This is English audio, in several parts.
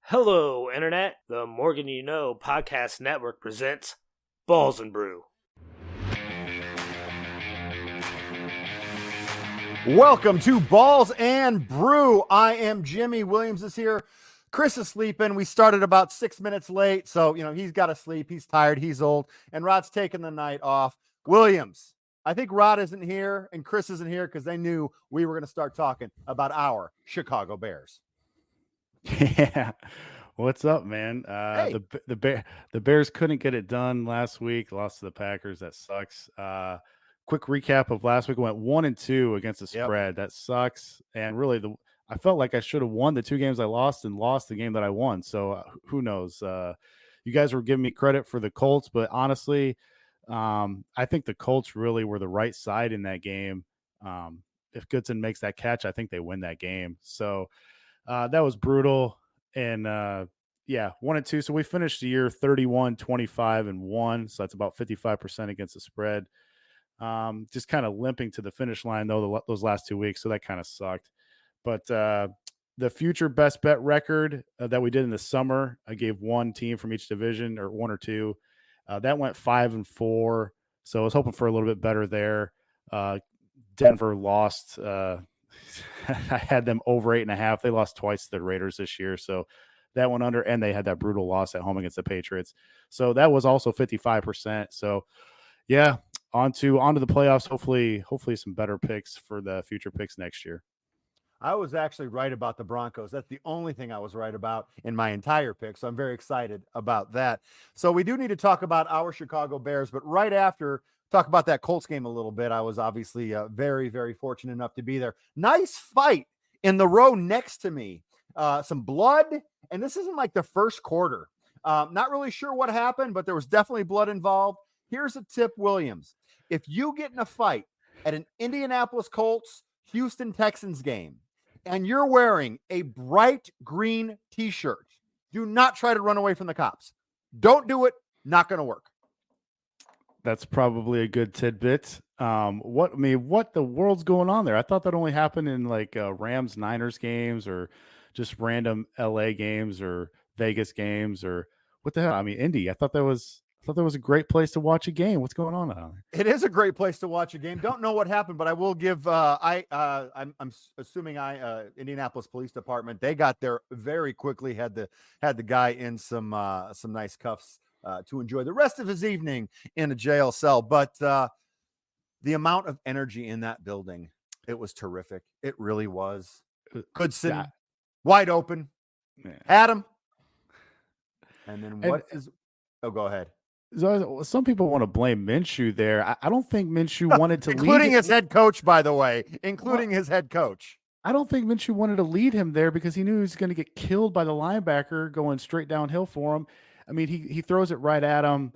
Hello, Internet. The Morgan You Know podcast network presents Balls Brew. Welcome to Balls and Brew. I am Jimmy. Williams is here. Chris is sleeping. We started about 6 minutes late, so he's got to sleep. He's tired. He's old, and Rod's taking the night off. Williams, I think Rod isn't here and Chris isn't here because they knew we were going to start talking about our Chicago Bears. Yeah. What's up, man? Hey. The Bears couldn't get it done last week. Lost to the Packers. That sucks. Quick recap of last week. Went 1-2 against the spread. That sucks. And really, I felt like I should have won the two games I lost and lost the game that I won. So who knows? You guys were giving me credit for the Colts, but honestly, I think the Colts really were the right side in that game. If Goodson makes that catch, I think they win that game. So that was brutal. And 1-2. So we finished the year 31-25-1. So that's about 55% against the spread. Just kind of limping to the finish line though those last 2 weeks. So that kind of sucked. But the future best bet record that we did in the summer, I gave one team from each division or one or two. That went 5-4. So I was hoping for a little bit better there. Denver lost. I had them over 8.5. They lost twice to the Raiders this year. So that went under, and they had that brutal loss at home against the Patriots. So that was also 55%. So yeah, on to the playoffs. Hopefully some better picks for the future picks next year. I was actually right about the Broncos. That's the only thing I was right about in my entire pick. So I'm very excited about that. So we do need to talk about our Chicago Bears, but right after, talk about that Colts game a little bit. I was obviously very, very fortunate enough to be there. Nice fight in the row next to me. Some blood. And this isn't like the first quarter. Not really sure what happened, but there was definitely blood involved. Here's a tip, Williams. If you get in a fight at an Indianapolis Colts, Houston Texans game, and you're wearing a bright green t-shirt, do not try to run away from the cops. Don't do it. Not going to work. That's probably a good tidbit. What the world's going on there? I thought that only happened in like Rams Niners games or just random LA games or Vegas games or what the hell? I mean, Indy. I thought that was a great place to watch a game. What's going on out there? It is a great place to watch a game. Don't know what happened, but I will give. I'm assuming Indianapolis Police Department. They got there very quickly. Had the guy in some nice cuffs to enjoy the rest of his evening in a jail cell. But the amount of energy in that building, it was terrific. It really was. Goodson, wide open, Adam, and then go ahead. Some people want to blame Minshew there. I don't think Minshew wanted to including his head coach, by the way, his head coach. I don't think Minshew wanted to lead him there because he knew he was going to get killed by the linebacker going straight downhill for him. I mean, he throws it right at him,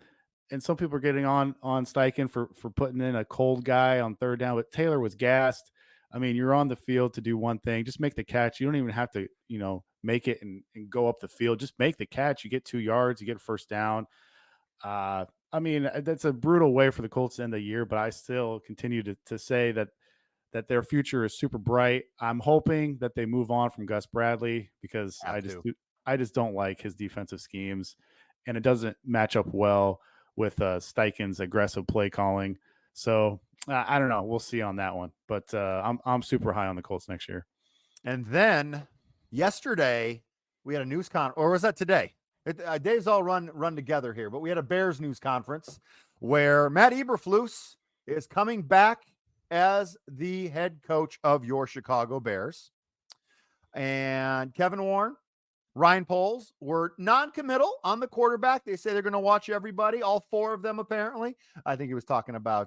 and some people are getting on Steichen for putting in a cold guy on third down, but Taylor was gassed. I mean, you're on the field to do one thing. Just make the catch. You don't even have to, make it and go up the field. Just make the catch. You get 2 yards. You get a first down. I mean, that's a brutal way for the Colts to end the year, but I still continue to say that their future is super bright. I'm hoping that they move on from Gus Bradley because I just don't like his defensive schemes, and it doesn't match up well with Steichen's aggressive play calling. So I don't know. We'll see on that one, but I'm super high on the Colts next year. And then yesterday we had a news or was that today? Days all run together here, but we had a Bears news conference where Matt Eberflus is coming back as the head coach of your Chicago Bears. And Kevin Warren, Ryan Poles were non-committal on the quarterback. They say they're going to watch everybody, all 4 of them apparently. I think he was talking about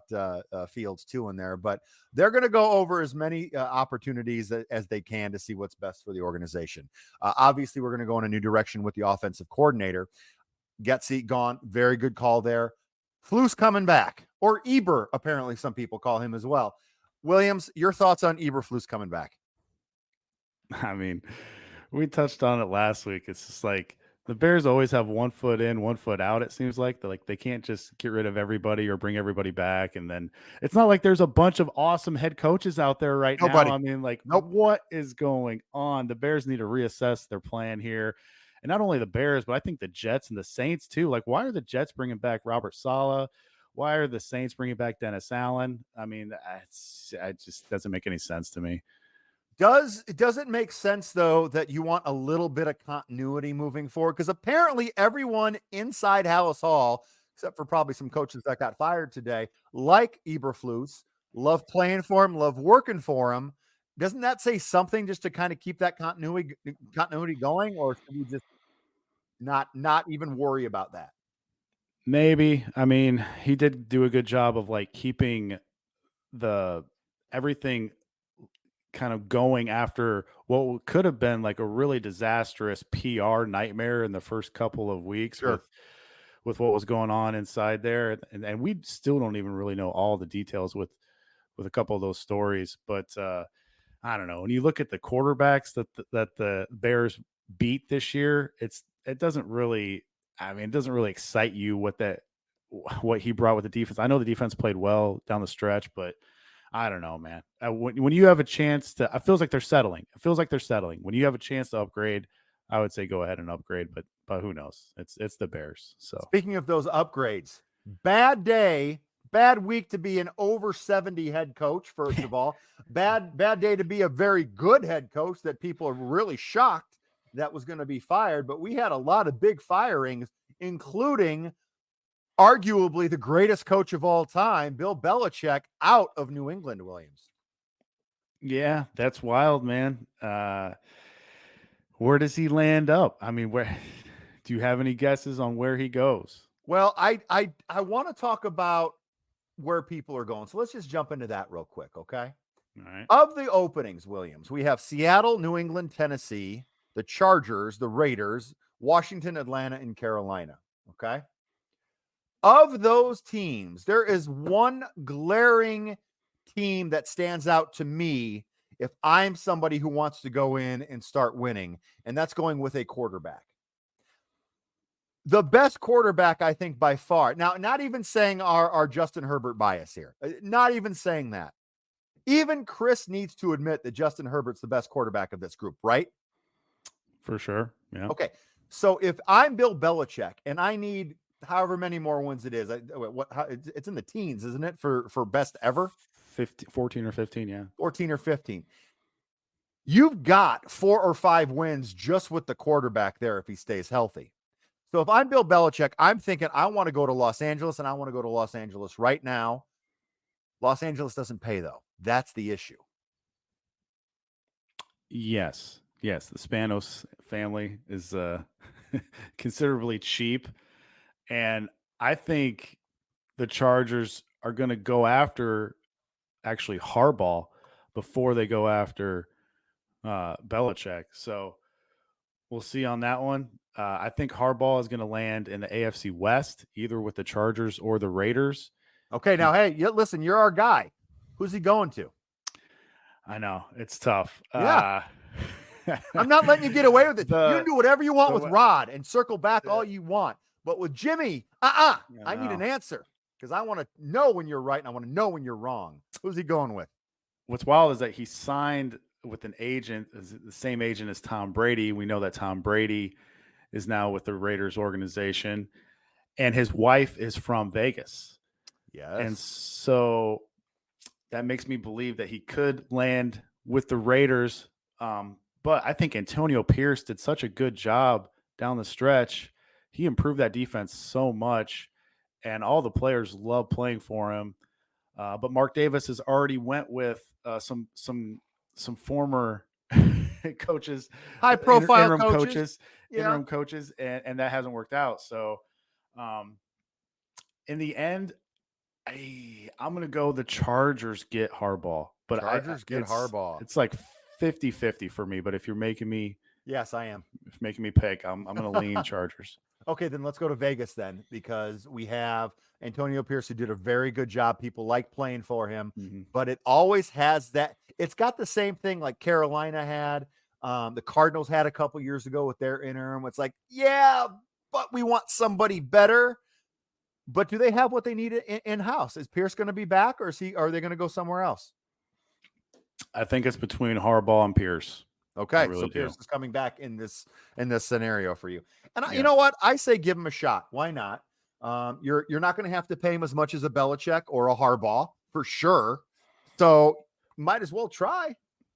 Fields too in there, but they're going to go over as many opportunities as they can to see what's best for the organization. Obviously, we're going to go in a new direction with the offensive coordinator. Getsy gone. Very good call there. Flus coming back, or Eber, apparently some people call him as well. Williams, your thoughts on Eberflus coming back? I mean, we touched on it last week. It's just like the Bears always have 1 foot in, 1 foot out. It seems like they can't just get rid of everybody or bring everybody back. And then it's not like there's a bunch of awesome head coaches out there right now. I mean, What is going on? The Bears need to reassess their plan here. And not only the Bears, but I think the Jets and the Saints too. Like, why are the Jets bringing back Robert Saleh? Why are the Saints bringing back Dennis Allen? I mean, it just doesn't make any sense to me. Does it make sense though that you want a little bit of continuity moving forward? Because apparently everyone inside Hallis Hall, except for probably some coaches that got fired today, like Eberflus, love playing for him, love working for him. Doesn't that say something just to kind of keep that continuity going, or should we just not even worry about that? Maybe. I mean, he did do a good job of like keeping the everything kind of going after what could have been like a really disastrous PR nightmare in the first couple of weeks Sure. with what was going on inside there, and we still don't even really know all the details with a couple of those stories. But I don't know. When you look at the quarterbacks that the Bears beat this year, it doesn't really. I mean, it doesn't really excite you what he brought with the defense. I know the defense played well down the stretch, but I don't know, man. When you have a chance to, it feels like they're settling. It feels like they're settling. When you have a chance to upgrade, I would say go ahead and upgrade. But who knows? It's the Bears. So Speaking of those upgrades, bad day, bad week to be an over 70 head coach. First of all, bad day to be a very good head coach that people are really shocked that was going to be fired. But we had a lot of big firings, including arguably the greatest coach of all time, Bill Belichick, out of New England, Williams. yeah, that's wild, man. Where does he land up? I mean, where do you have any guesses on where he goes? Well, I want to talk about where people are going. So let's just jump into that real quick, okay? All right. Of the openings, Williams, we have Seattle, New England, Tennessee, the Chargers, the Raiders, Washington, Atlanta, and Carolina, okay? Of those teams, there is one glaring team that stands out to me if I'm somebody who wants to go in and start winning, and that's going with a quarterback. The best quarterback, I think, by far. Now, not even saying our Justin Herbert bias here. Not even saying that. Even Chris needs to admit that Justin Herbert's the best quarterback of this group, right? For sure. Yeah. Okay. So if I'm Bill Belichick and I need however many more wins it is, it's in the teens, isn't it, for best ever? 14 or 15, yeah. 14 or 15. You've got 4 or 5 wins just with the quarterback there if he stays healthy. So if I'm Bill Belichick, I'm thinking I want to go to Los Angeles, and I want to go to Los Angeles right now. Los Angeles doesn't pay, though. That's the issue. Yes. The Spanos family is considerably cheap. And I think the Chargers are going to go after actually Harbaugh before they go after Belichick. So we'll see on that one. I think Harbaugh is going to land in the AFC West, either with the Chargers or the Raiders. Okay, now, hey, listen, you're our guy. Who's he going to? I know. It's tough. Yeah. I'm not letting you get away with it. You can do whatever you want with Rod and circle back all you want. But with Jimmy, I need an answer because I want to know when you're right and I want to know when you're wrong. Who's he going with? What's wild is that he signed with an agent, the same agent as Tom Brady. We know that Tom Brady is now with the Raiders organization, and his wife is from Vegas. Yes. And so that makes me believe that he could land with the Raiders. But I think Antonio Pierce did such a good job down the stretch. He improved that defense so much, and all the players love playing for him. But Mark Davis has already went with some former coaches, high-profile interim coaches, and that hasn't worked out. So, in the end, I'm going to go the Chargers get Harbaugh. But Harbaugh. It's like 50-50 for me. But if you're making me, yes, I am. If making me pick, I'm going to lean Chargers. Okay, then let's go to Vegas then, because we have Antonio Pierce, who did a very good job. People like playing for him, but it always has that. It's got the same thing like Carolina had. The Cardinals had a couple years ago with their interim. It's like, yeah, but we want somebody better. But do they have what they need in-house? Is Pierce going to be back, or are they going to go somewhere else? I think it's between Harbaugh and Pierce. Okay, really so do. Pierce is coming back in this scenario for you. And you Yeah. know what? I say give him a shot. Why not? You're not going to have to pay him as much as a Belichick or a Harbaugh for sure. So might as well try.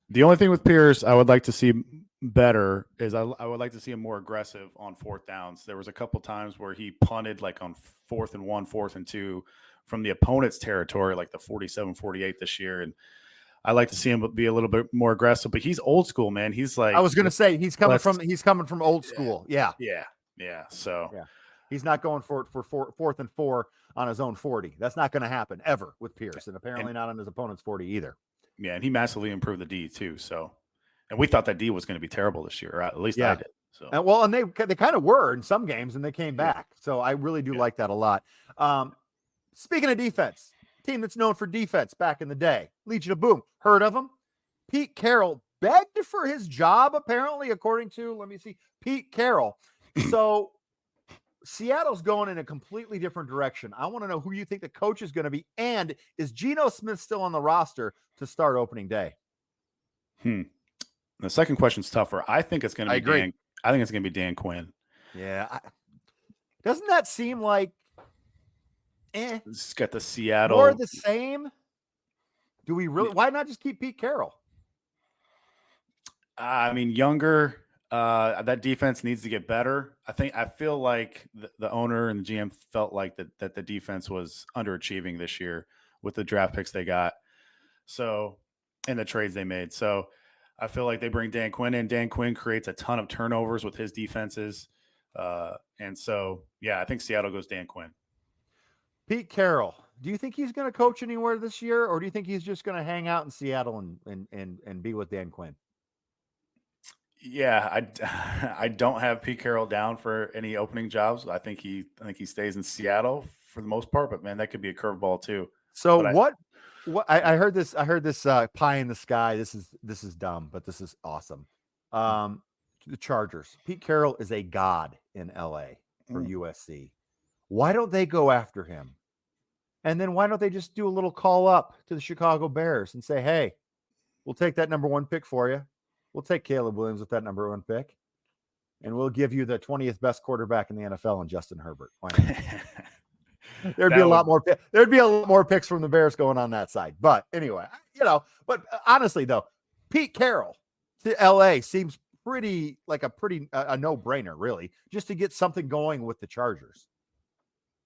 The only thing with Pierce I would like to see better is I would like to see him more aggressive on fourth downs. There was a couple times where he punted like on 4th and 1, 4th and 2 from the opponent's territory, like the 47-48 this year. And I like to see him be a little bit more aggressive, but he's old school, man. He's like, I was going to say he's coming let's- from old school. Yeah. So Yeah. He's not going for it for 4th and 4 on his own 40. That's not going to happen ever with Pierce, and apparently not on his opponent's 40 either. Yeah, and he massively improved the D too. So, and we thought that D was going to be terrible this year, or at least I did. So, and they kind of were in some games, and they came back. So I really do like that a lot. Speaking of defense, team that's known for defense back in the day, Legion of Boom. Heard of him? Pete Carroll begged for his job, apparently, according to, Pete Carroll. So Seattle's going in a completely different direction. I want to know who you think the coach is going to be, and is Geno Smith still on the roster to start opening day? The second question's tougher. I think it's going to be Dan. I think it's going to be Dan Quinn. Yeah. Doesn't that seem like It's got the Seattle. More of the same? Do we really? Why not just keep Pete Carroll? I mean, younger. That defense needs to get better. I feel like the owner and the GM felt like that the defense was underachieving this year with the draft picks they got. So, and the trades they made. So, I feel like they bring Dan Quinn in. Dan Quinn creates a ton of turnovers with his defenses. And so, yeah, I think Seattle goes Dan Quinn. Pete Carroll, do you think he's going to coach anywhere this year, or do you think he's just going to hang out in Seattle and be with Dan Quinn? Yeah, I don't have Pete Carroll down for any opening jobs. I think he stays in Seattle for the most part, but man, that could be a curveball too. So what I heard this pie in the sky. This is dumb, but this is awesome. The Chargers. Pete Carroll is a god in LA for USC. Why don't they go after him? And then why don't they just do a little call up to the Chicago Bears and say, hey, we'll take that number 1 pick for you. We'll take Caleb Williams with that number 1 pick. And we'll give you the 20th best quarterback in the NFL in Justin Herbert. Why not? There'd be a lot more picks from the Bears going on that side. But anyway, but honestly though, Pete Carroll to LA seems a no-brainer, really, just to get something going with the Chargers.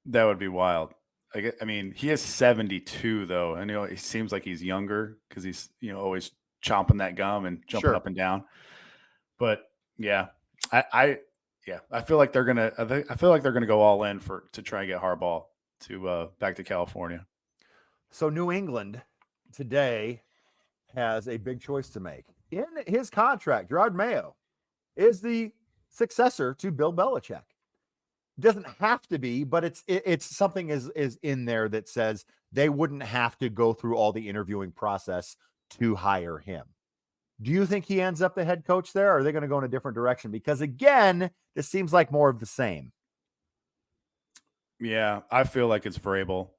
That would be wild. I mean, he is 72 though, and he seems like he's younger because he's always chomping that gum and jumping up and down. But yeah, I feel like they're gonna go all in to try and get Harbaugh to back to California. So New England today has a big choice to make. In his contract, Gerard Mayo is the successor to Bill Belichick. Doesn't have to be, but it's something is in there that says they wouldn't have to go through all the interviewing process to hire him. Do you think he ends up the head coach there, or are they going to go in a different direction? Because again, this seems like more of the same. Yeah, I feel like it's Vrabel.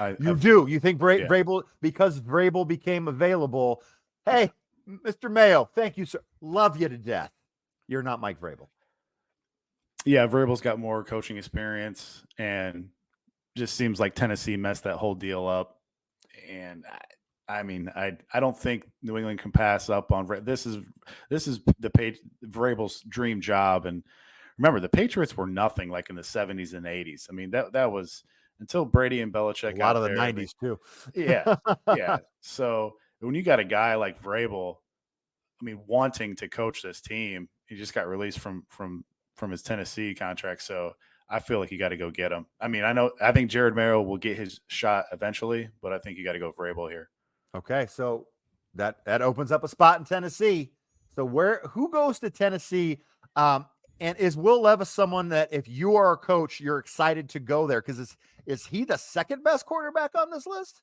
You think Vrabel, because Vrabel became available? Hey, Mr. Mayo, thank you, sir. Love you to death. You're not Mike Vrabel. Yeah, Vrabel's got more coaching experience, and just seems like Tennessee messed that whole deal up. And I mean, I don't think New England can pass up on this. Is Vrabel's dream job. And remember, the Patriots were nothing like in the 70s and 80s. I mean, that was until Brady and Belichick. A lot of the 90s too. Yeah, yeah. So when you got a guy like Vrabel, I mean, wanting to coach this team, he just got released from his Tennessee contract. So I feel like you got to go get him. I mean, I think Jared Mayo will get his shot eventually, but I think you got to go Vrabel here. Okay. So that opens up a spot in Tennessee. So who goes to Tennessee? And is Will Levis someone that if you are a coach, you're excited to go there? Because is he the second best quarterback on this list?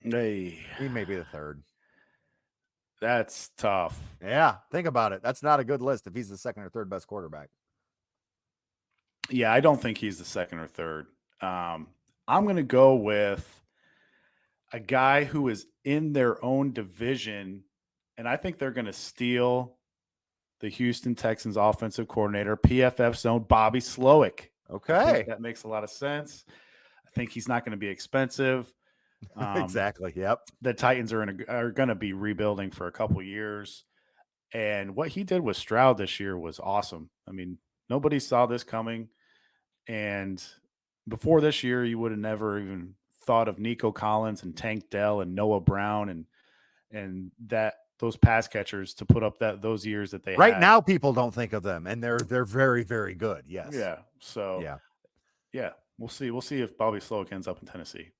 Hey, he may be the third. That's tough. Yeah, think about it. That's not a good list if he's the second or third best quarterback. Yeah, I don't think he's the second or third. I'm going to go with a guy who is in their own division and I think they're going to steal the Houston Texans offensive coordinator, PFF's own Bobby Slowick. I think Okay. that makes a lot of sense. I think he's not going to be expensive. Exactly. Yep. The Titans are going to be rebuilding for a couple years, and what he did with Stroud this year was awesome. I mean, nobody saw this coming, and before this year, you would have never even thought of Nico Collins and Tank Dell and Noah Brown and that those pass catchers to put up those years that they Right had. now, people don't think of them, and they're very, very good. Yes. Yeah. So yeah, we'll see. We'll see if Bobby Slowick ends up in Tennessee.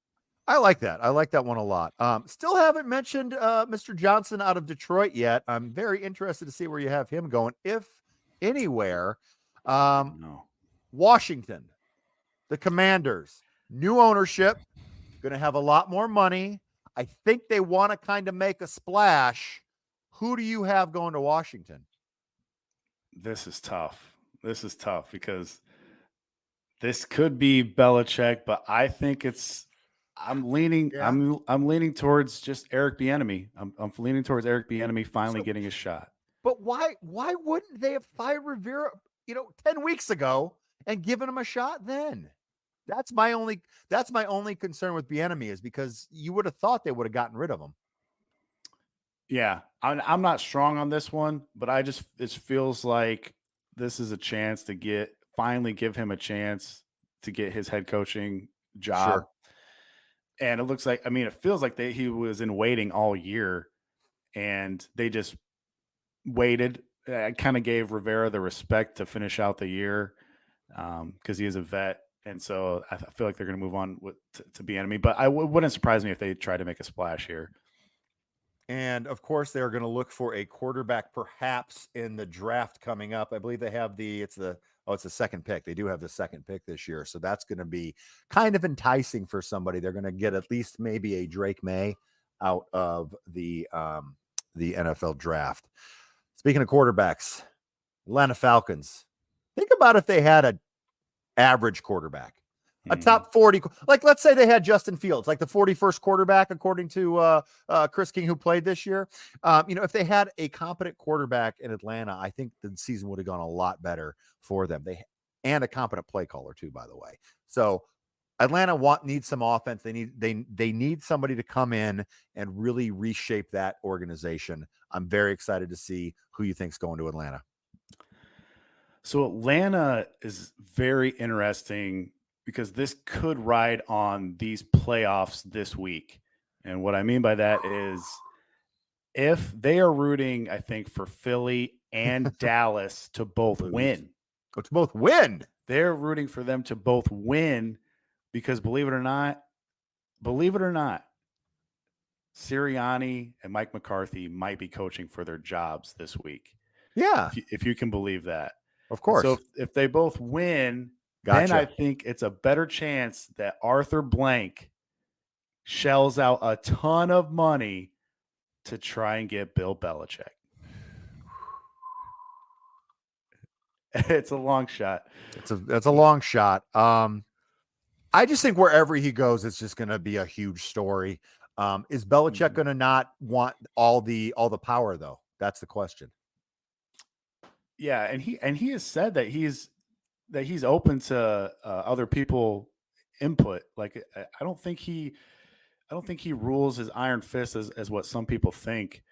I like that. I like that one a lot. Still haven't mentioned Mr. Johnson out of Detroit yet. I'm very interested to see where you have him going, if anywhere. No. Washington, the Commanders, new ownership, going to have a lot more money. I think they want to kind of make a splash. Who do you have going to Washington? This is tough. This is tough because this could be Belichick, but I think I'm leaning towards just Eric Bieniemy. I'm leaning towards Eric Bieniemy finally getting a shot. But why wouldn't they have fired Rivera, 10 weeks ago and given him a shot then? That's my only concern with Bieniemy, is because you would have thought they would have gotten rid of him. Yeah, I'm not strong on this one, but it feels like this is a chance to finally give him a chance to get his head coaching job. Sure. And it feels like he was in waiting all year, and they just waited. I kind of gave Rivera the respect to finish out the year because he is a vet. And so I feel like they're going to move on to Bieniemy, but wouldn't surprise me if they try to make a splash here. And of course, they're going to look for a quarterback, perhaps in the draft coming up. I believe they have it's the second pick. They do have the second pick this year, so that's going to be kind of enticing for somebody. They're going to get at least maybe a Drake May out of the NFL draft. Speaking of quarterbacks, Atlanta Falcons. Think about if they had an average quarterback. A top 40, like let's say they had Justin Fields, like the 41st quarterback, according to Chris King, who played this year. If they had a competent quarterback in Atlanta, I think the season would have gone a lot better for them. And a competent play caller too, by the way. So Atlanta needs some offense. They need somebody to come in and really reshape that organization. I'm very excited to see who you think's going to Atlanta. So Atlanta is very interesting because this could ride on these playoffs this week. And what I mean by that is if they are rooting, I think, for Philly and Dallas to both win. To both win. They're rooting for them to both win because believe it or not, Sirianni and Mike McCarthy might be coaching for their jobs this week. Yeah. If you can believe that. Of course. So if they both win, Gotcha. then I think it's a better chance that Arthur Blank shells out a ton of money to try and get Bill Belichick. It's a long shot. It's a long shot. I just think wherever he goes, it's just going to be a huge story. Is Belichick going to not want all the power though? That's the question. Yeah, and he has said that he's open to other people input. Like I don't think he rules his iron fist as what some people think.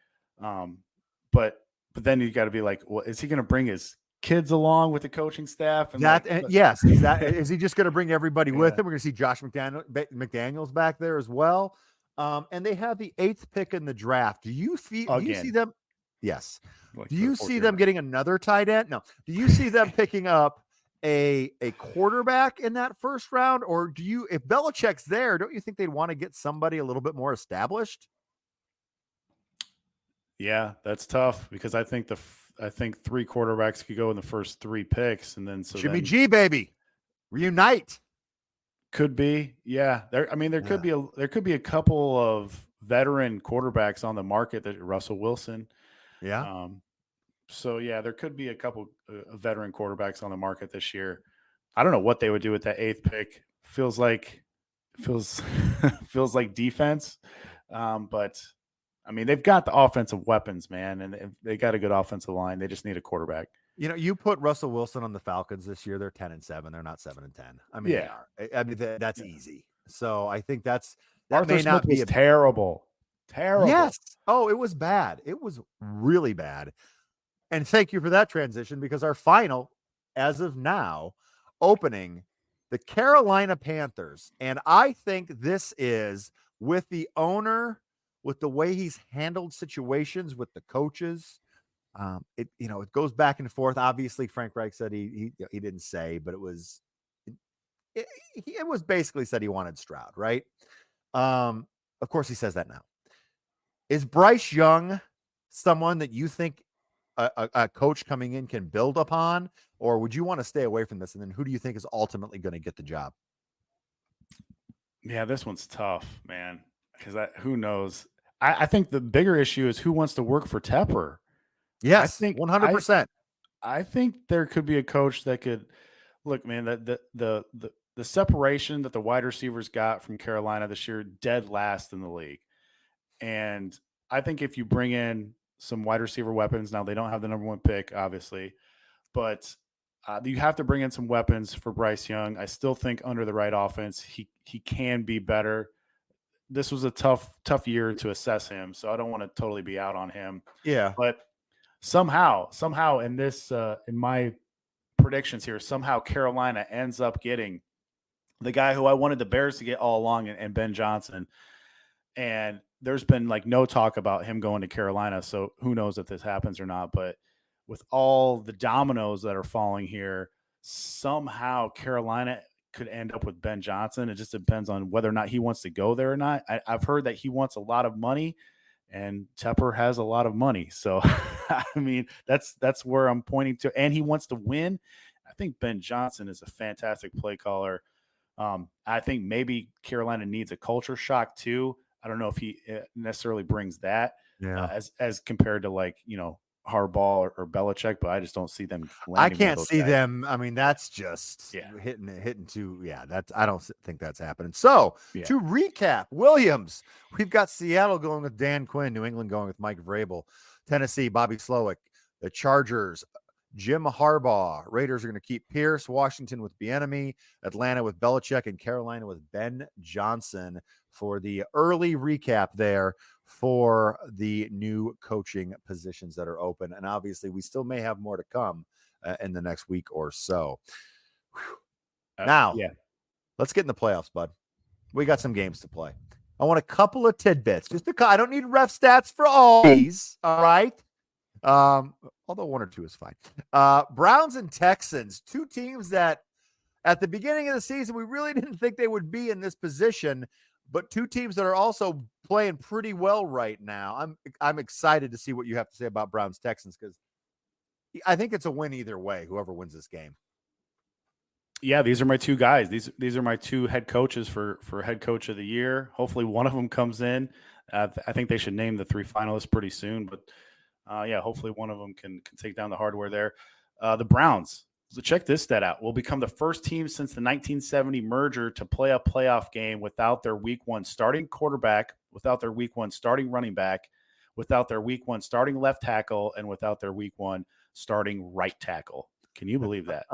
But then you got to be like, well, is he going to bring his kids along with the coaching staff? And yes, is he just going to bring everybody with him? We're going to see Josh McDaniels back there as well. And they have the 8th pick in the draft. Do you see them? Yes. Like do you see them getting another tight end? No. Do you see them picking up a quarterback in that first round? Or if Belichick's there, don't you think they'd want to get somebody a little bit more established? Yeah, that's tough because I think 3 quarterbacks could go in the first 3 picks, and then Jimmy G, baby, reunite. Could be, yeah. There could be a couple of veteran quarterbacks on the market. That Russell Wilson, yeah. So yeah, there could be a couple of veteran quarterbacks on the market this year. I don't know what they would do with that 8th pick. Feels like defense, but I mean, they've got the offensive weapons, man, and they got a good offensive line. They just need a quarterback. You know, you put Russell Wilson on the Falcons this year, they're 10-7. They're not 7-10. I mean, they Yeah. are. I mean, that's easy. So I think that Arthur may Smith not be was terrible. Terrible. Yes. Oh, it was bad. It was really bad. And thank you for that transition, because our final, as of now, opening the Carolina Panthers. And I think this is, with the owner, with the way he's handled situations with the coaches. It goes back and forth. Obviously, Frank Reich said he didn't say, but it was basically said he wanted Stroud, right? Of course, he says that now. Is Bryce Young someone that you think a coach coming in can build upon, or would you want to stay away from this? And then who do you think is ultimately going to get the job? Yeah, this one's tough, man, because who knows? I think the bigger issue is who wants to work for Tepper. Yes, 100%. I think there could be a coach that could look, man. The separation that the wide receivers got from Carolina this year, dead last in the league, and I think if you bring in some wide receiver weapons, now they don't have the number 1 pick, obviously, but you have to bring in some weapons for Bryce Young. I still think under the right offense, he can be better. This was a tough year to assess him, so I don't want to totally be out on him. Yeah, but somehow in this, in my predictions here, somehow Carolina ends up getting the guy who I wanted the Bears to get all along, and Ben Johnson. And there's been like no talk about him going to Carolina, so who knows if this happens or not. But with all the dominoes that are falling here, somehow Carolina could end up with Ben Johnson. It just depends on whether or not he wants to go there or not. I've heard that he wants a lot of money, and Tepper has a lot of money. So, I mean, that's where I'm pointing to. And he wants to win. I think Ben Johnson is a fantastic play caller. I think maybe Carolina needs a culture shock too. I don't know if he necessarily brings that as compared to, like, Harbaugh or Belichick, but I just don't see them. I can't see them. I mean, that's just hitting too. Yeah, I don't think that's happening. So to recap, Williams, we've got Seattle going with Dan Quinn, New England going with Mike Vrabel, Tennessee, Bobby Slowick, the Chargers, Jim Harbaugh, Raiders are going to keep Pierce, Washington with Bieniemy, Atlanta with Belichick, and Carolina with Ben Johnson for the early recap there for the new coaching positions that are open. And obviously, we still may have more to come in the next week or so. Now, let's get in the playoffs, bud. We got some games to play. I want a couple of tidbits. I don't need ref stats for all these, all right? Although 1 or 2 is fine. Browns and Texans, 2 teams that at the beginning of the season, we really didn't think they would be in this position, but 2 teams that are also playing pretty well right now. I'm excited to see what you have to say about Browns Texans, because I think it's a win either way, whoever wins this game. Yeah, these are my 2 guys. These are my 2 head coaches for head coach of the year. Hopefully one of them comes in. I think they should name the 3 finalists pretty soon, but hopefully one of them can take down the hardware there. The Browns, so check this stat out, will become the first team since the 1970 merger to play a playoff game without their week 1 starting quarterback, without their week 1 starting running back, without their week 1 starting left tackle, and without their week 1 starting right tackle. Can you believe that?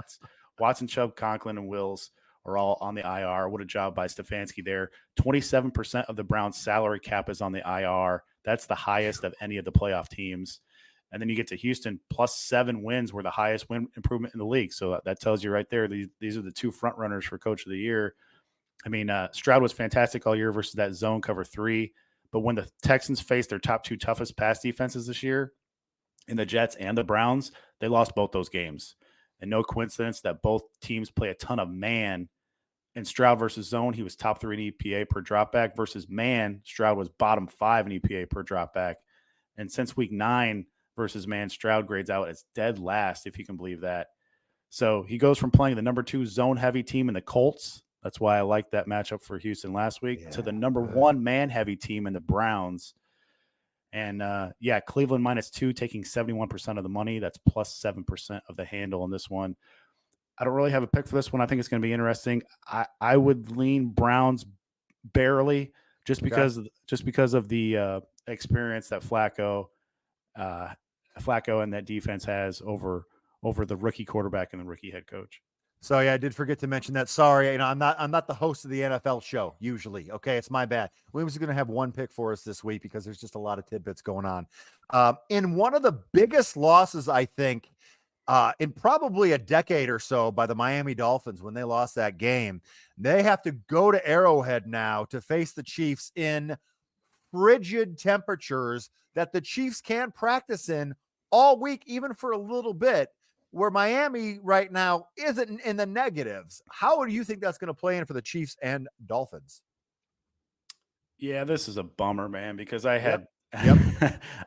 Watson, Chubb, Conklin, and Wills are all on the IR. What a job by Stefanski there. 27% of the Browns' salary cap is on the IR. That's the highest of any of the playoff teams. And then you get to Houston, +7 wins were the highest win improvement in the league. So that tells you right there, these are the 2 front runners for coach of the year. I mean, Stroud was fantastic all year versus that zone cover 3. But when the Texans faced their top 2 toughest pass defenses this year, in the Jets and the Browns, they lost both those games. And no coincidence that both teams play a ton of man. In Stroud versus zone, he was top 3 in EPA per dropback. Versus man, Stroud was bottom 5 in EPA per dropback. And since week 9 versus man, Stroud grades out as dead last, if you can believe that. So he goes from playing the number 2 zone-heavy team in the Colts. That's why I liked that matchup for Houston last week, to the number 1 man-heavy team in the Browns. And, Cleveland -2, taking 71% of the money. That's +7% of the handle in this one. I don't really have a pick for this one. I think it's going to be interesting. I would lean Browns barely, just because of the experience that Flacco and that defense has over the rookie quarterback and the rookie head coach. So yeah, I did forget to mention that. Sorry, I'm not the host of the NFL show usually. Okay, it's my bad. We was going to have one pick for us this week because there's just a lot of tidbits going on. In one of the biggest losses, I think, in probably a decade or so, by the Miami Dolphins when they lost that game, they have to go to Arrowhead now to face the Chiefs in frigid temperatures that the Chiefs can't practice in all week, even for a little bit, where Miami right now isn't in the negatives. How do you think that's going to play in for the Chiefs and Dolphins? Yeah, this is a bummer, man, because I had Yep.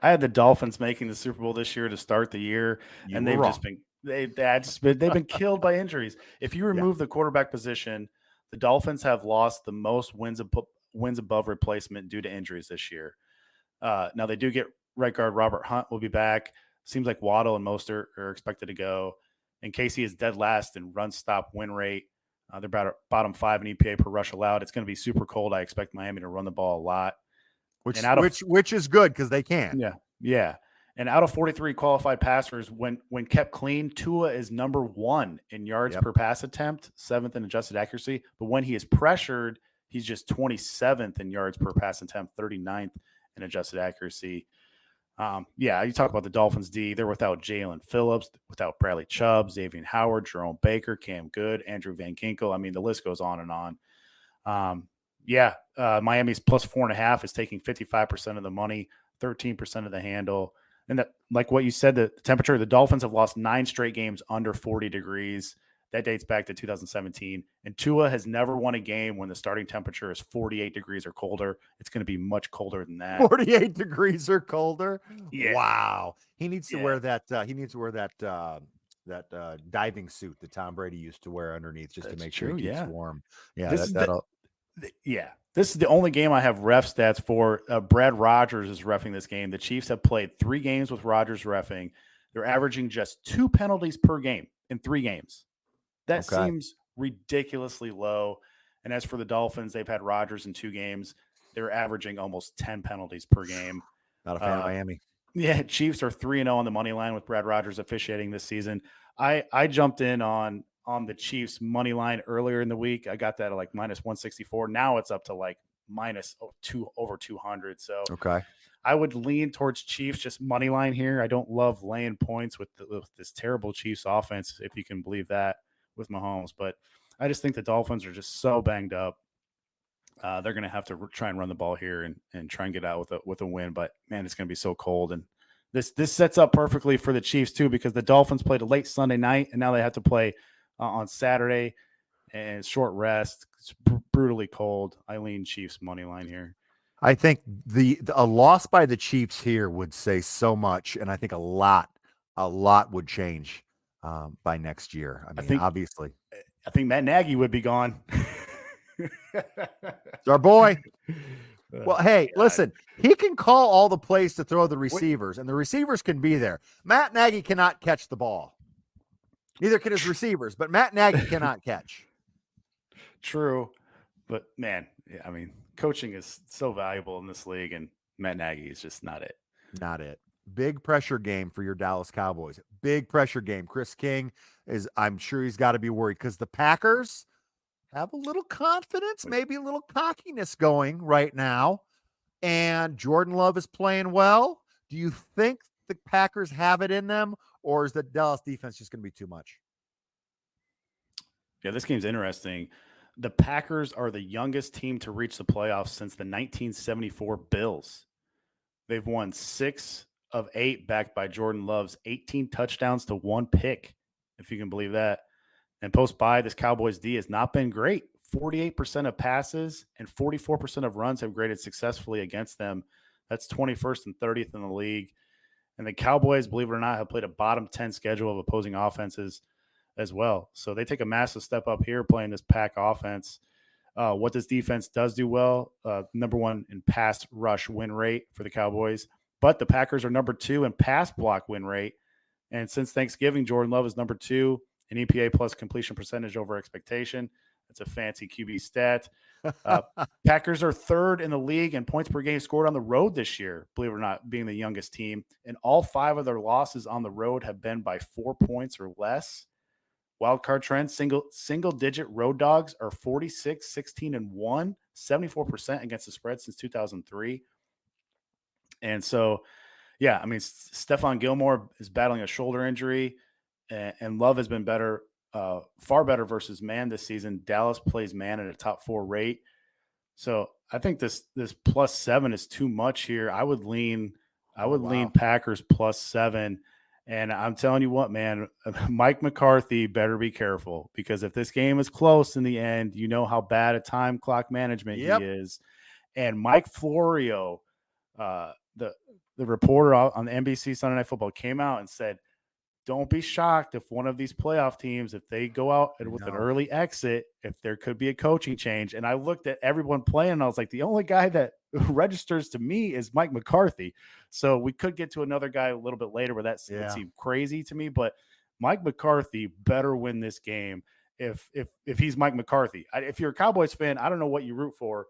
I had the Dolphins making the Super Bowl this year to start the year, You and were they've wrong. just been they've been killed by injuries. If you remove the quarterback position, the Dolphins have lost the most wins above replacement due to injuries this year. Now they do get right guard Robert Hunt will be back. Seems like Waddle and Mostert are expected to go, and Casey is dead last in run stop win rate. They're about bottom 5 in EPA per rush allowed. It's going to be super cold. I expect Miami to run the ball a lot. Which is good because they can. Yeah. And out of 43 qualified passers, when kept clean, Tua is number 1 in yards per pass attempt, 7th in adjusted accuracy. But when he is pressured, he's just 27th in yards per pass attempt, 39th in adjusted accuracy. You talk about the Dolphins D. They're without Jalen Phillips, without Bradley Chubb, Xavier Howard, Jerome Baker, Cam Good, Andrew Van Ginkel. I mean, the list goes on and on. Miami's plus 4.5 is taking 55% of the money, 13% of the handle. And that, like what you said, the temperature, the Dolphins have lost 9 straight games under 40 degrees. That dates back to 2017. And Tua has never won a game when the starting temperature is 48 degrees or colder. It's going to be much colder than that. 48 degrees or colder. Yeah. Wow. He needs to wear that. He needs to wear that diving suit that Tom Brady used to wear underneath just to make sure he keeps warm. Yeah. This is the only game I have ref stats for. Brad Rogers is reffing this game. The Chiefs have played 3 games with Rogers reffing. They're averaging just 2 penalties per game in 3 games. That seems ridiculously low. And as for the Dolphins, they've had Rodgers in 2 games. They're averaging almost 10 penalties per game. Not a fan of Miami. Yeah, Chiefs are 3-0 on the money line with Brad Rogers officiating this season. I jumped in on the Chiefs money line earlier in the week. I got that at like minus 164. Now it's up to like minus over 200. So I would lean towards Chiefs just money line here. I don't love laying points with this terrible Chiefs offense, if you can believe that, with Mahomes. But I just think the Dolphins are just so banged up. They're going to have to try and run the ball here and try and get out with a win. But man, it's going to be so cold. And this sets up perfectly for the Chiefs too, because the Dolphins played a late Sunday night and now they have to play on Saturday and short rest. It's brutally cold. I lean Chiefs money line here. I think a loss by the Chiefs here would say so much, and I think a lot would change by next year. I mean, obviously, I think Matt Nagy would be gone. It's our boy. Well, hey, listen, he can call all the plays to throw the receivers, and the receivers can be there. Matt Nagy cannot catch the ball. Neither can his receivers, but Matt Nagy cannot catch. True. But, man, I mean, coaching is so valuable in this league, and Matt Nagy is just not it. Not it. Big pressure game for your Dallas Cowboys. Big pressure game. Chris King I'm sure he's got to be worried because the Packers have a little confidence, maybe a little cockiness going right now. And Jordan Love is playing well. Do you think the Packers have it in them, or is the Dallas defense just going to be too much? Yeah, this game's interesting. The Packers are the youngest team to reach the playoffs since the 1974 Bills. They've won 6 of 8, backed by Jordan Love's 18 touchdowns to 1 pick, if you can believe that. And post-bye, this Cowboys D has not been great. 48% of passes and 44% of runs have graded successfully against them. That's 21st and 30th in the league. And the Cowboys, believe it or not, have played a bottom 10 schedule of opposing offenses as well. So they take a massive step up here playing this Pack offense. What this defense does do well, number 1 in pass rush win rate for the Cowboys. But the Packers are number 2 in pass block win rate. And since Thanksgiving, Jordan Love is number 2 in EPA plus completion percentage over expectation. That's a fancy QB stat. Packers are third in the league in points per game scored on the road this year, believe it or not, being the youngest team. And all 5 of their losses on the road have been by 4 points or less. Wildcard trend, single digit road dogs are 46, 16, and 1, 74% against the spread since 2003. And so, yeah, I mean, Stephon Gilmore is battling a shoulder injury, and Love has been better, far better versus man this season. Dallas plays man at a top 4 rate. So I think this +7 is too much here. I would lean Packers +7. And I'm telling you what, man, Mike McCarthy better be careful, because if this game is close in the end, you know how bad at time clock management he is. And Mike Florio, the reporter on NBC Sunday Night Football, came out and said, don't be shocked if one of these playoff teams, if they go out with an early exit, if there could be a coaching change. And I looked at everyone playing, and I was like, the only guy that registers to me is Mike McCarthy. So we could get to another guy a little bit later where that would seem crazy to me. But Mike McCarthy better win this game if he's Mike McCarthy. If you're a Cowboys fan, I don't know what you root for.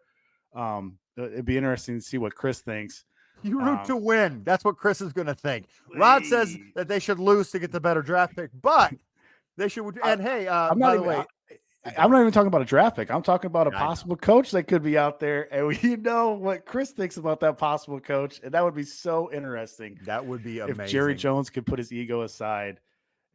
It'd be interesting to see what Chris thinks. You root to win. That's what Chris is going to think. Rod says that they should lose to get the better draft pick, but they should. And hey, I'm by not the even, way, I'm not even talking about a draft pick. I'm talking about a possible coach that could be out there. And you know what Chris thinks about that possible coach. And that would be so interesting. That would be amazing. If Jerry Jones could put his ego aside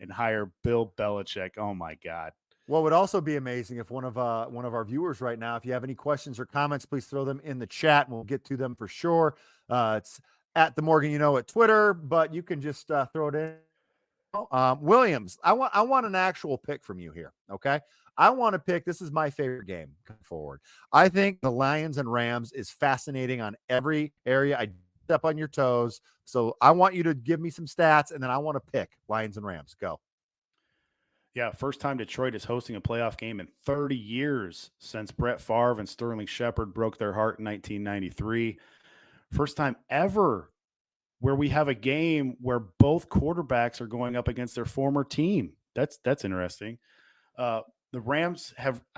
and hire Bill Belichick. Oh my God. What would also be amazing if one of our viewers right now, if you have any questions or comments, please throw them in the chat and we'll get to them for sure. It's at the Morgan at Twitter, but you can just throw it in. Williams, I want an actual pick from you here. Okay. I want to pick. This is my favorite game going forward. I think the Lions and Rams is fascinating on every area. I step on your toes. So I want you to give me some stats, and then I want to pick Lions and Rams. Go. Yeah, first time Detroit is hosting a playoff game in 30 years since Brett Favre and Sterling Shepard broke their heart in 1993. First time ever where we have a game where both quarterbacks are going up against their former team. That's interesting. I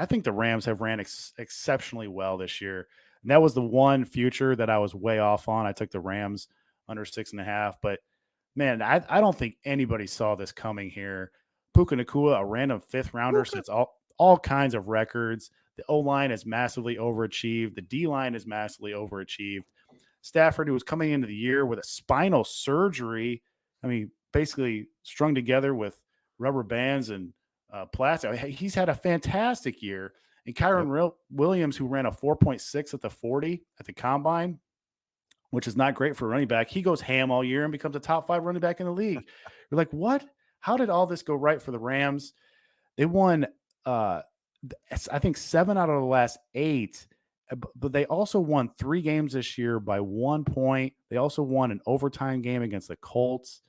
think the Rams have ran exceptionally well this year. And that was the one future that I was way off on. I took the Rams under 6.5, but man, I don't think anybody saw this coming here. Puka Nacua, a random 5th rounder, sets all kinds of records. The O-line has massively overachieved. The D-line has massively overachieved. Stafford, who was coming into the year with a spinal surgery, I mean, basically strung together with rubber bands and plastic. He's had a fantastic year. And Kyron Williams, who ran a 4.6 at the 40 at the combine, which is not great for a running back, he goes ham all year and becomes a top 5 running back in the league. You're like, what? How did all this go right for the Rams? They won, I think, 7 out of the last 8, but they also won 3 games this year by 1 point. They also won an overtime game against the Colts.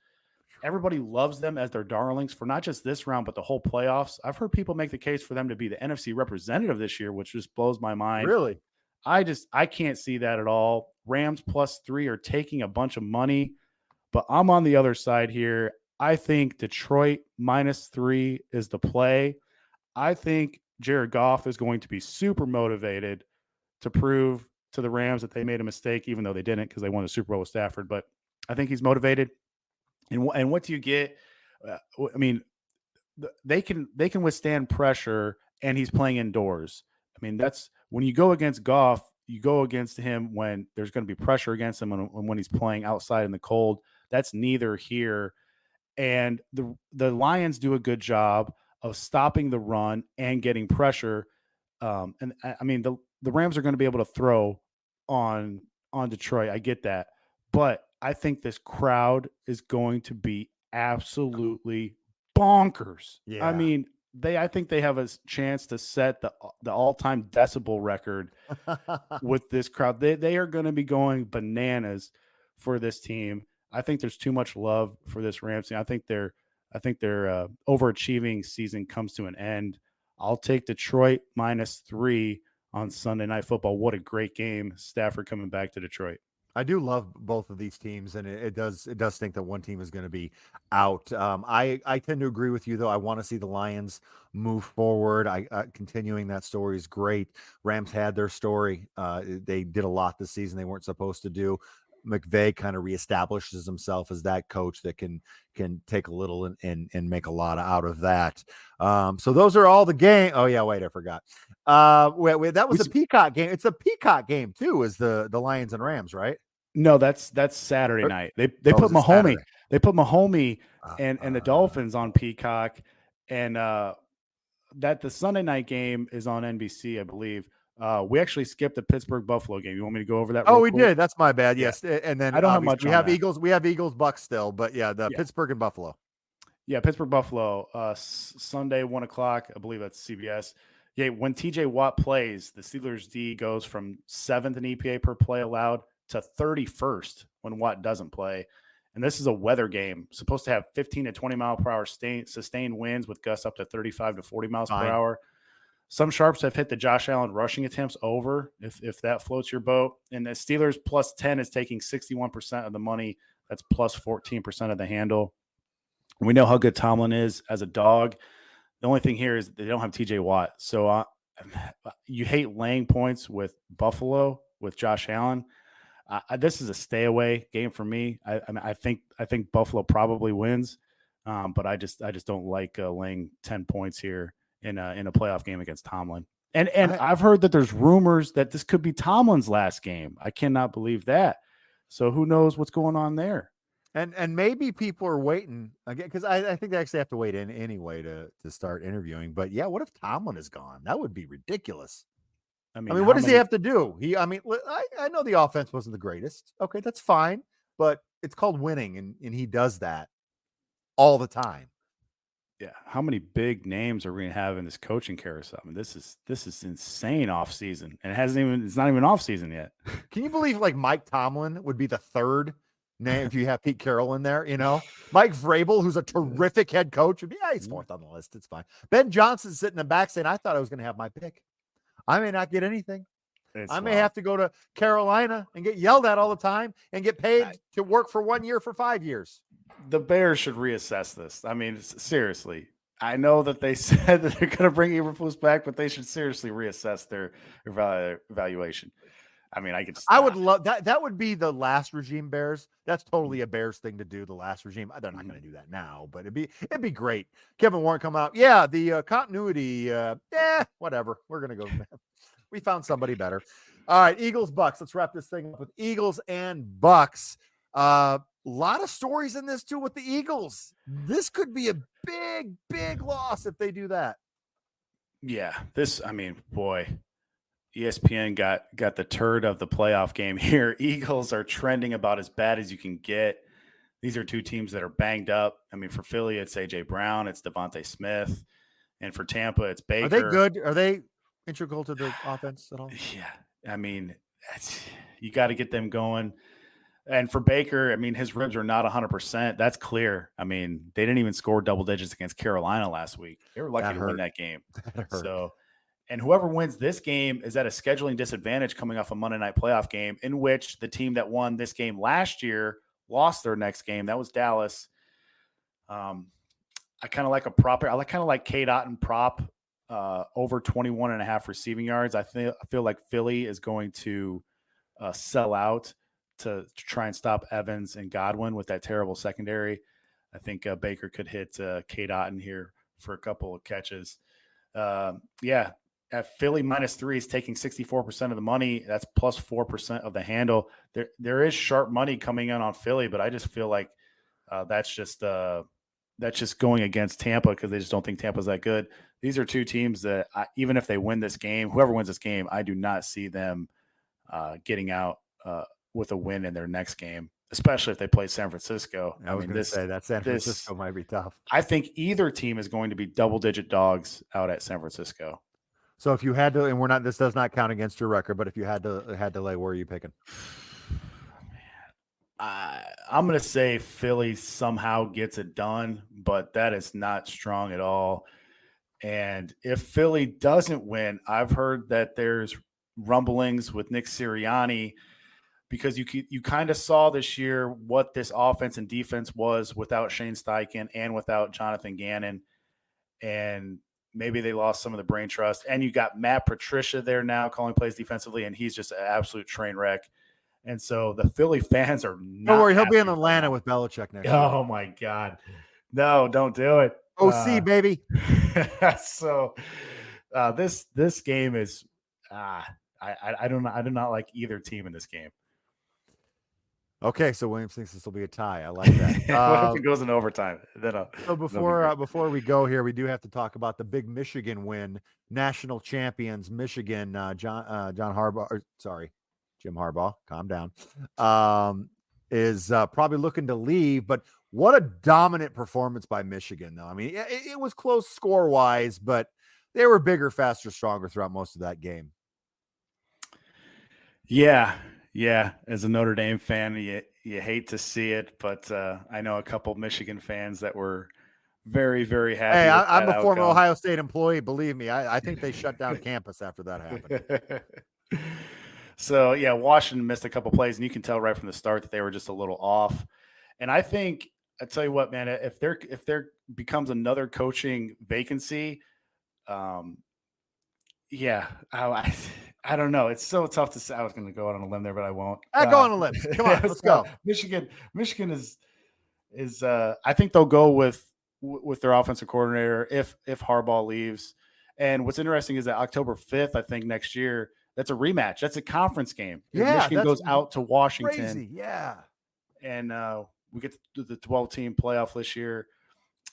Everybody loves them as their darlings for not just this round, but the whole playoffs. I've heard people make the case for them to be the NFC representative this year, which just blows my mind. Really? I can't see that at all. Rams +3 are taking a bunch of money, but I'm on the other side here. I think Detroit -3 is the play. I think Jared Goff is going to be super motivated to prove to the Rams that they made a mistake, even though they didn't because they won the Super Bowl with Stafford. But I think he's motivated. And what do you get? I mean, they can withstand pressure, and he's playing indoors. I mean, that's when you go against Goff, you go against him when there's going to be pressure against him when he's playing outside in the cold. That's neither here. And the Lions do a good job of stopping the run and getting pressure. And I mean, the Rams are going to be able to throw on Detroit. I get that. But I think this crowd is going to be absolutely bonkers. Yeah. I mean, I think they have a chance to set the all-time decibel record with this crowd. They are going to be going bananas for this team. I think there's too much love for this Rams team. I think their overachieving season comes to an end. I'll take Detroit -3 on Sunday Night Football. What a great game. Stafford coming back to Detroit. I do love both of these teams, and it does think that one team is going to be out. I tend to agree with you though. I want to see the Lions move forward. Continuing that story is great. Rams had their story. They did a lot this season they weren't supposed to do. McVay kind of reestablishes himself as that coach that can take a little and make a lot out of that. So those are all the game. Oh yeah, wait, I forgot. Wait, that was a Peacock game. It's a Peacock game too, is the Lions and Rams, right? No, that's Saturday night. They put Is it Mahomie. Saturday? They put Mahomie and the Dolphins on Peacock, and that the Sunday night game is on NBC, I believe. We actually skipped the Pittsburgh Buffalo game. You want me to go over that? Oh, real we quick? did. That's my bad. Yeah. Yes, and then I don't have obviously much we on have that. Eagles. We have Eagles Bucks still, but yeah, Pittsburgh and Buffalo. Yeah, Pittsburgh Buffalo. Sunday 1:00. I believe that's CBS. Yeah, when TJ Watt plays, the Steelers D goes from 7th in EPA per play allowed to 31st when Watt doesn't play. And this is a weather game, supposed to have 15 to 20 mile per hour sustained winds with gusts up to 35 to 40 miles per hour. Some sharps have hit the Josh Allen rushing attempts over, if that floats your boat. And the Steelers plus 10 is taking 61% of the money. That's plus 14% of the handle. We know how good Tomlin is as a dog. The only thing here is they don't have TJ Watt. So you hate laying points with Buffalo with Josh Allen. This is a stay away game for me. I think Buffalo probably wins, but I just don't like laying 10 points here in a playoff game against Tomlin. And I've heard that there's rumors that this could be Tomlin's last game. I cannot believe that. So who knows what's going on there? And maybe people are waiting again, because I think they actually have to wait in anyway to start interviewing. But yeah, what if Tomlin is gone? That would be ridiculous. I mean, what does he have to do? I know the offense wasn't the greatest. Okay, that's fine, but it's called winning, and he does that all the time. Yeah, how many big names are we gonna have in this coaching carousel? I mean, this is insane off season, and it's not even off season yet. Can you believe like Mike Tomlin would be the third name if you have Pete Carroll in there? You know, Mike Vrabel, who's a terrific head coach, would be he's fourth on the list. It's fine. Ben Johnson's sitting in the back saying, "I thought I was going to have my pick. I may not get anything. I may have to go to Carolina and get yelled at all the time and get paid to work for 1 year for 5 years." The Bears should reassess this. I mean, seriously. I know that they said that they're going to bring Eberflus back, but they should seriously reassess their evaluation. I mean, I would love that. That would be the last regime Bears. That's totally a Bears thing to do. The last regime. They're not going to do that now, but it'd be great. Kevin Warren come out. Yeah, the continuity. Whatever. We're going to go. We found somebody better. All right, Eagles Bucks. Let's wrap this thing up with Eagles and Bucks. A lot of stories in this too with the Eagles. This could be a big loss if they do that. Yeah, boy, ESPN got the turd of the playoff game here. Eagles are trending about as bad as you can get. These are two teams that are banged up. I mean, for Philly, it's AJ Brown, it's Devontae Smith, and for Tampa, it's Baker. Are they good? Are they integral to the offense at all? Yeah, I mean, you got to get them going. And for Baker, I mean, his ribs are not 100%. That's clear. I mean, they didn't even score double digits against Carolina last week. They were lucky to win that game. So, and whoever wins this game is at a scheduling disadvantage coming off a Monday night playoff game in which the team that won this game last year lost their next game. That was Dallas. I kind of like a prop. I kind of like K. Otten prop over 21.5 receiving yards. I feel like Philly is going to sell out to try and stop Evans and Godwin with that terrible secondary. I think Baker could hit K. Otten here for a couple of catches. At Philly -3 is taking 64% of the money. That's plus 4% of the handle. There is sharp money coming in on Philly, but I just feel like that's just going against Tampa because they just don't think Tampa's that good. These are two teams that even if they win this game, whoever wins this game, I do not see them getting out with a win in their next game, especially if they play San Francisco. I was going to say that San Francisco might be tough. I think either team is going to be double-digit dogs out at San Francisco. So if you had to, and this does not count against your record, but if you had to lay, where are you picking? I'm going to say Philly somehow gets it done, but that is not strong at all. And if Philly doesn't win, I've heard that there's rumblings with Nick Sirianni because you kind of saw this year what this offense and defense was without Shane Steichen and without Jonathan Gannon, and maybe they lost some of the brain trust. And you got Matt Patricia there now calling plays defensively, and he's just an absolute train wreck. And so the Philly fans are not. Don't worry, he'll be in happy Atlanta right with Belichick next year. Oh my God. No, don't do it. OC, baby. So this game is I do not like either team in this game. Okay, so Williams thinks this will be a tie. I like that. What if it goes in overtime? So before we go here, we do have to talk about the big Michigan win. National champions Michigan. Jim Harbaugh. Calm down. Is probably looking to leave, but what a dominant performance by Michigan, though. I mean, it was close score-wise, but they were bigger, faster, stronger throughout most of that game. Yeah. As a Notre Dame fan, you hate to see it, but I know a couple Michigan fans that were very, very happy. Hey, I'm a former Ohio State employee. Believe me, I think they shut down campus after that happened. So, yeah, Washington missed a couple plays, and you can tell right from the start that they were just a little off. And I think, I tell you what, man, if there becomes another coaching vacancy, I don't know. It's so tough to say. I was going to go out on a limb there, but I won't. Go on a limb. Come on, let's go. Michigan is. I think they'll go with their offensive coordinator if Harbaugh leaves. And what's interesting is that October 5th, I think next year, that's a rematch. That's a conference game. Yeah, Michigan goes out to Washington. Crazy. Yeah. And we get to do the 12-team playoff this year.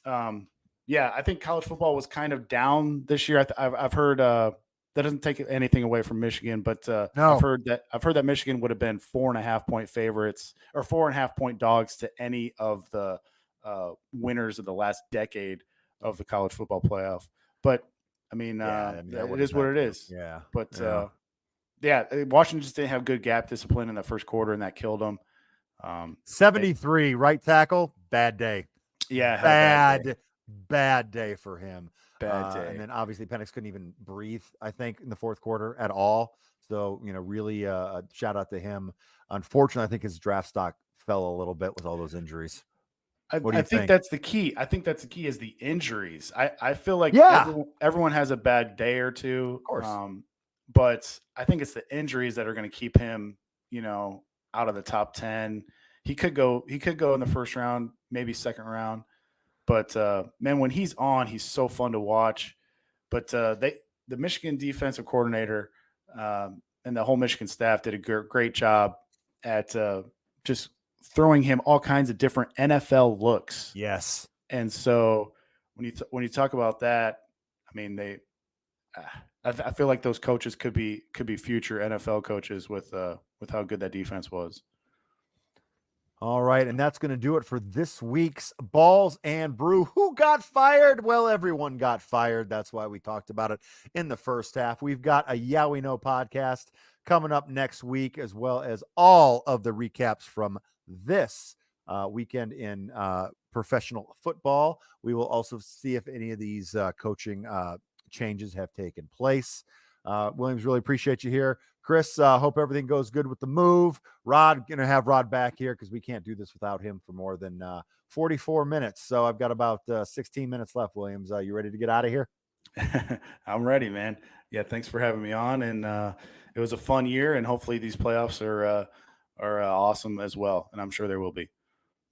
I think college football was kind of down this year. I've heard that doesn't take anything away from Michigan, but no. I've heard that Michigan would have been 4.5-point favorites or 4.5-point dogs to any of the winners of the last decade of the college football playoff. But I mean, it is what it is. Yeah. But Washington just didn't have good gap discipline in the first quarter, and that killed them. 73 right tackle, bad day. Yeah, bad day for him. Bad day. And then obviously Penix couldn't even breathe, I think, in the fourth quarter at all. So, really a shout out to him. Unfortunately, I think his draft stock fell a little bit with all those injuries. What do you think? That's the key. I think that's the key is the injuries. I feel like everyone has a bad day or two. Of course. But I think it's the injuries that are going to keep him, out of the top 10. He could go in the first round, maybe second round. But man, when he's on, he's so fun to watch. But the Michigan defensive coordinator and the whole Michigan staff did a great job at just throwing him all kinds of different NFL looks. Yes. And so when you talk about that, I mean I feel like those coaches could be future NFL coaches with how good that defense was. All right, and that's going to do it for this week's Balls and Brew. Who got fired? Well, everyone got fired. That's why we talked about it in the first half. We've got a Yeah We Know podcast coming up next week, as well as all of the recaps from this weekend in professional football. We will also see if any of these coaching changes have taken place. Williams, really appreciate you here. Chris, hope everything goes good with the move. Rod, going to have Rod back here because we can't do this without him for more than 44 minutes. So I've got about 16 minutes left, Williams. You ready to get out of here? I'm ready, man. Yeah, thanks for having me on. And it was a fun year, and hopefully these playoffs are awesome as well. And I'm sure there will be.